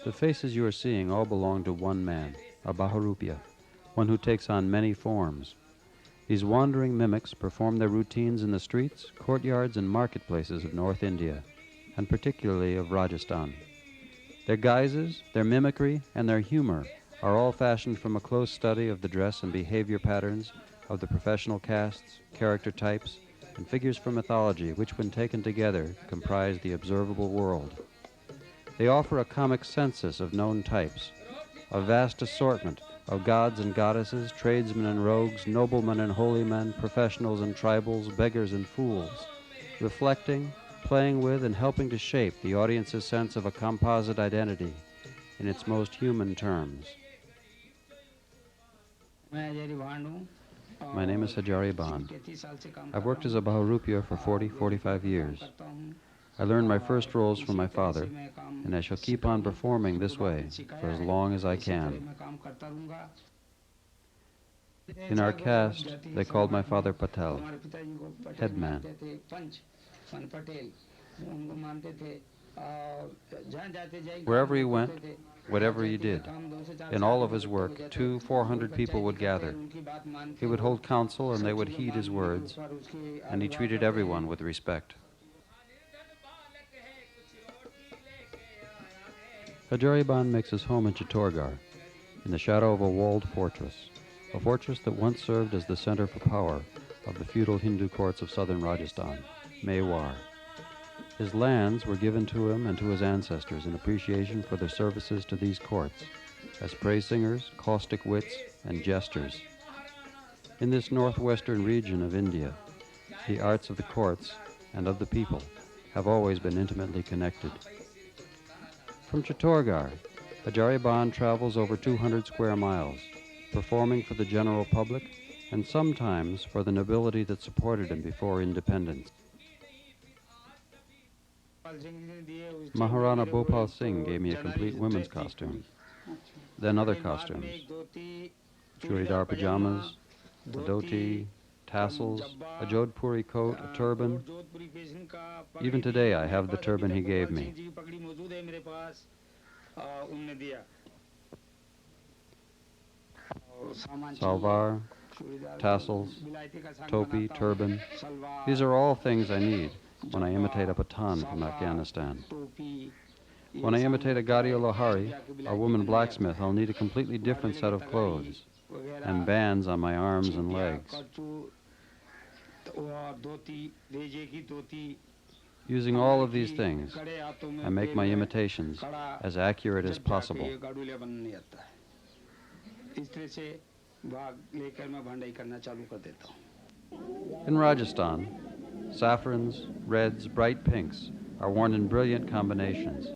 The faces you are seeing all belong to one man, a Baharupya, one who takes on many forms. These wandering mimics perform their routines in the streets, courtyards, and marketplaces of North India, and particularly of Rajasthan. Their guises, their mimicry, and their humor are all fashioned from a close study of the dress and behavior patterns of the professional castes, character types, and figures from mythology which, when taken together, comprise the observable world. They offer a comic census of known types, a vast assortment of gods and goddesses, tradesmen and rogues, noblemen and holy men, professionals and tribals, beggars and fools, reflecting, playing with, and helping to shape the audience's sense of a composite identity in its most human terms. My name is Hajari Bhand. I've worked as a Baharupya for 45 years. I learned my first roles from my father, and I shall keep on performing this way for as long as I can. In our caste, they called my father Patel, headman. Wherever he went, whatever he did, in all of his work, 400 people would gather. He would hold council and they would heed his words, and he treated everyone with respect. Hajari Bhand makes his home in Chittorgarh, in the shadow of a walled fortress, a fortress that once served as the center for power of the feudal Hindu courts of southern Rajasthan, Mewar. His lands were given to him and to his ancestors in appreciation for their services to these courts, as praise singers, caustic wits, and jesters. In this northwestern region of India, the arts of the courts and of the people have always been intimately connected. From Chittorgarh, Hajari Bhand travels over 200 square miles, performing for the general public and sometimes for the nobility that supported him before independence. Maharana Bhopal Singh gave me a complete women's costume, then other costumes, churidar pajamas, a dhoti, tassels, a Jodhpuri coat, a turban. Even today I have the turban he gave me. Salwar, tassels, topi, turban. These are all things I need when I imitate a Pathan from Afghanistan. When I imitate a Gaudiya Lohari, a woman blacksmith, I'll need a completely different set of clothes and bands on my arms and legs. Using all of these things, I make my imitations as accurate as possible. In Rajasthan, saffrons, reds, bright pinks are worn in brilliant combinations.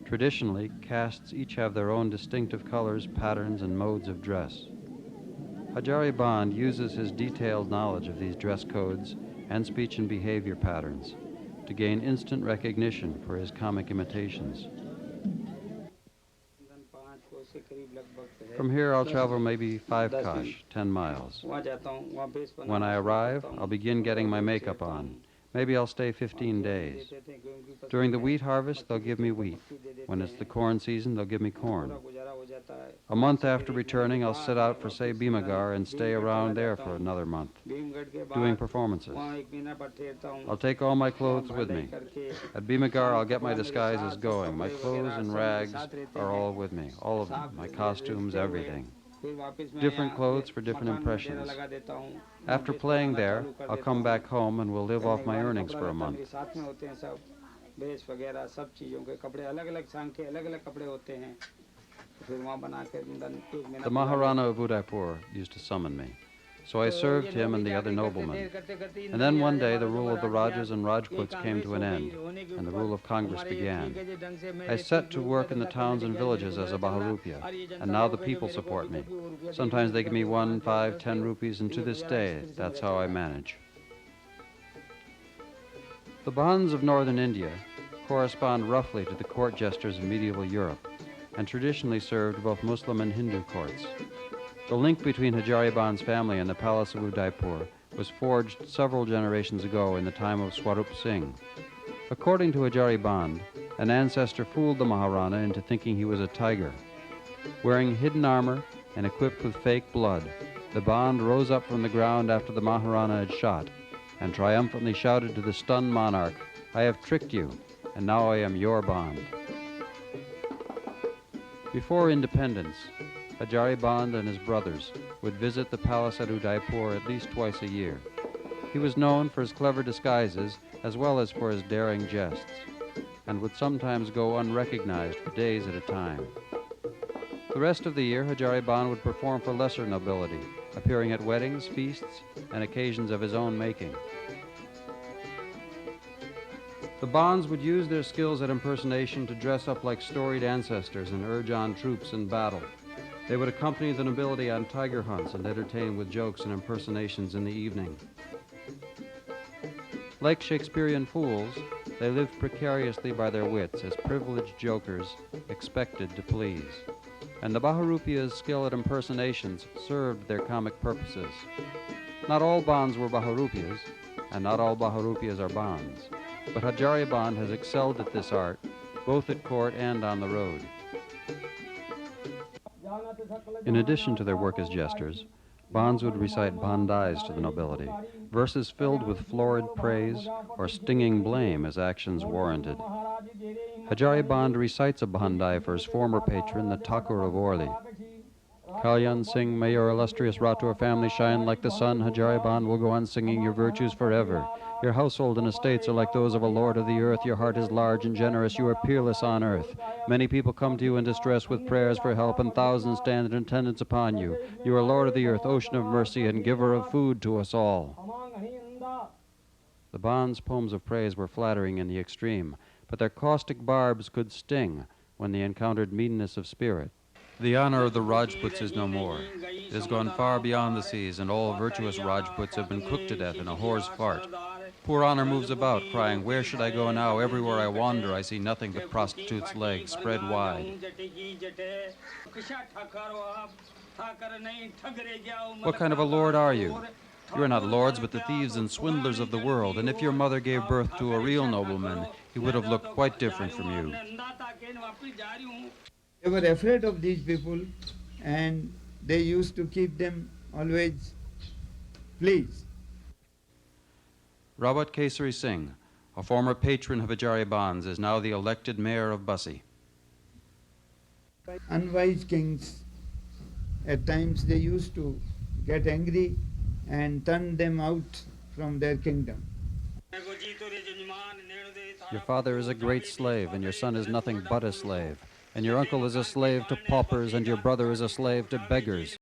Traditionally, castes each have their own distinctive colors, patterns, and modes of dress. Hajari Bhand uses his detailed knowledge of these dress codes and speech and behavior patterns to gain instant recognition for his comic imitations. From here, I'll travel maybe 5 kosh, 10 miles. When I arrive, I'll begin getting my makeup on. Maybe I'll stay 15 days. During the wheat harvest, they'll give me wheat. When it's the corn season, they'll give me corn. A month after returning, I'll set out for, say, Bimagar and stay around there for another month, doing performances. I'll take all my clothes with me. At Bimagar, I'll get my disguises going. My clothes and rags are all with me, all of them, my costumes, everything. Different clothes for different impressions. After playing there, I'll come back home and we'll live off my earnings for a month. The Maharana of Udaipur used to summon me. So I served him and the other noblemen. And then one day the rule of the Rajas and Rajputs came to an end, and the rule of Congress began. I set to work in the towns and villages as a Baharupia, and now the people support me. Sometimes they give me 1, 5, 10 rupees, and to this day, that's how I manage. The Bhands of northern India correspond roughly to the court jesters of medieval Europe, and traditionally served both Muslim and Hindu courts. The link between Hajari Bhand's family and the palace of Udaipur was forged several generations ago in the time of Swarup Singh. According to Hajari Bhand, an ancestor fooled the Maharana into thinking he was a tiger. Wearing hidden armor and equipped with fake blood, the Bhand rose up from the ground after the Maharana had shot and triumphantly shouted to the stunned monarch, "I have tricked you, and now I am your Bhand." Before independence, Hajari Bhand and his brothers would visit the palace at Udaipur at least twice a year. He was known for his clever disguises as well as for his daring jests, and would sometimes go unrecognized for days at a time. The rest of the year, Hajari Bhand would perform for lesser nobility, appearing at weddings, feasts, and occasions of his own making. The Bhands would use their skills at impersonation to dress up like storied ancestors and urge on troops in battle. They would accompany the nobility on tiger hunts and entertain with jokes and impersonations in the evening. Like Shakespearean fools, they lived precariously by their wits as privileged jokers expected to please. And the Baharupia's skill at impersonations served their comic purposes. Not all Bhands were Baharupias, and not all Baharupias are Bhands. But Hajari Bhand has excelled at this art, both at court and on the road. In addition to their work as jesters, Bhands would recite bhandais to the nobility, verses filled with florid praise or stinging blame as actions warranted. Hajari Bhand recites a bhandai for his former patron, the Thakur of Orly. Kalyan Singh, may your illustrious Rathore family shine like the sun. Hajari Bhand will go on singing your virtues forever. Your household and estates are like those of a lord of the earth. Your heart is large and generous. You are peerless on earth. Many people come to you in distress with prayers for help, and thousands stand in attendance upon you. You are lord of the earth, ocean of mercy, and giver of food to us all. The Bhand's poems of praise were flattering in the extreme, but their caustic barbs could sting when they encountered meanness of spirit. The honor of the Rajputs is no more. It has gone far beyond the seas, and all virtuous Rajputs have been cooked to death in a whore's fart. Poor honor moves about, crying, "Where should I go now? Everywhere I wander, I see nothing but prostitutes' legs spread wide." What kind of a lord are you? You are not lords, but the thieves and swindlers of the world, and if your mother gave birth to a real nobleman, he would have looked quite different from you. They were afraid of these people, and they used to keep them always pleased. Rawat Kesari Singh, a former patron of Hajari Bhand's, is now the elected mayor of Bassi. Unwise kings, at times they used to get angry and turn them out from their kingdom. Your father is a great slave, and your son is nothing but a slave. And your uncle is a slave to paupers, and your brother is a slave to beggars.